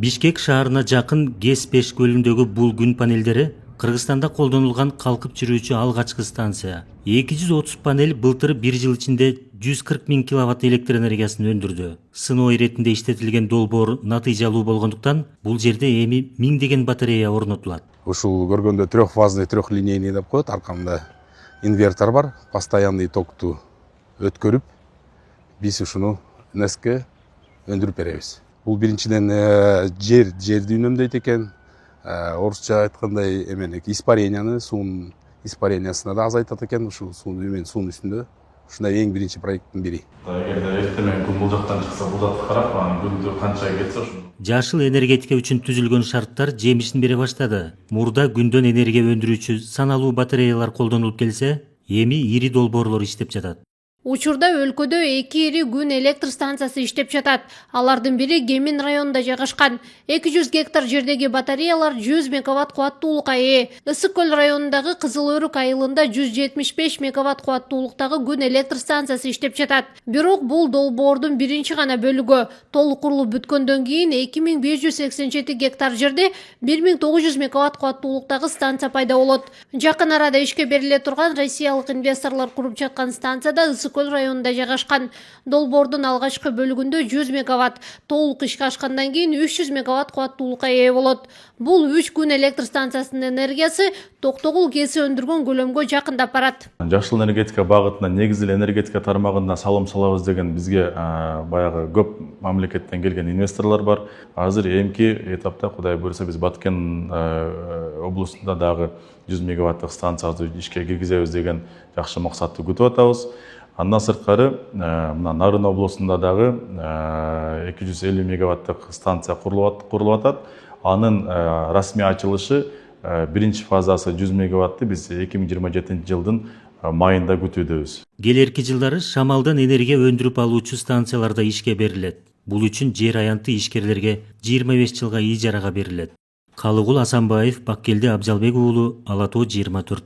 Бишкек шаарына жакын ГЭС-5 көлүндөгү бул күн панелдери Кыргызстанда колдонулган калкып жүрүүчү алгачкы станция. 230 панель былтыр 1 жыл ичинде 140 000 киловатт электр энергиясын өндүрдү. Сыноо иретинде иштетилген долбоор натыйжалуу болгондуктан бул жерде эми миңдеген батарея орнотулат. Ушул көргөндө трехфазный, трехлинейный деп коет. Аркамда инвертор бар, постоянный токту өткөрүп, биз ушуну НЭСке өндүрүп беребиз. Бул биринчиден жерди үнөмдөйт экен. Орусча айткандай испаренияны, суунун испарениясына да азайтат экен. Ушул суунун үстүндө ушундай эң биринчи проекттин бири. Эгерде эртең күн бул жактан чыкса, бул жакка карап, анан күндү канча кетсе ошону. Жашыл энергетика үчүн түзүлгөн шарттар жемишин бере баштады. Мурда күндөн энергия өндүрүүчү саналуу батареялар колдонулуп келсе, эми ири долбоорлор иштеп жатат. Учурда өлкөдө 2 ири күн электр станциясы иштеп жатат. Алардын бири Кемин районунда жайгашкан. 200 гектар жердеги батареялар 100 мегаватт кубаттуулукка ээ. Ысык көл районундагы Кызыл Өрүк айылында 175 мегаватт кубаттуулуктагы күн электр станциясы иштеп жатат. Бирок бул долбоордун биринчи гана бөлүгү. Толук курулуп бүткөндөн кийин 2587 гектар жерде 1900 мегаватт кубаттуулуктагы станция пайда болот. Жакын арада ишке бериле турган россиялык инвесторлор куруп жаткан станцияда Көл районунда жайгашкан. Долбоордун алгачкы бөлүгүндө 100 мегаватт, толук ишке ашкандан кийин 300 мегаватт кубаттуулукка ээ болот. Бул 3 күн электр станциясынын энергиясы Токтогул ГЭСи өндүргөн көлөмгө жакындап барат. Жашыл энергетика багытына, негизи энергетика тармагына салым салабыз деген бизге баягы көп мамлекеттен келген инвесторлор бар. Азыр эмки этапта Кудай буйруса биз Баткен облусунда дагы 100 мегаваттык станцияны ишке киргизебиз деген жакшы максатты күтүп атабыз. Андан сырткары мына Нарын облусунда дагы 250 мегаваттык станция курулуп атат. Анын расмий ачылышы биринчи фазасы 100 мегаватты биз 2027 жылдын майында күтүүдөбүз. Келерки жылдары шамалдан энергия өндүрүп алуучу станцияларда ишке берилет. Бул үчүн жер аянты ишкерлерге 25 жылга ижарага берилет. Калыгул Асанбаев, Баккелди Абжалбек уулу, Ала Тоо 24.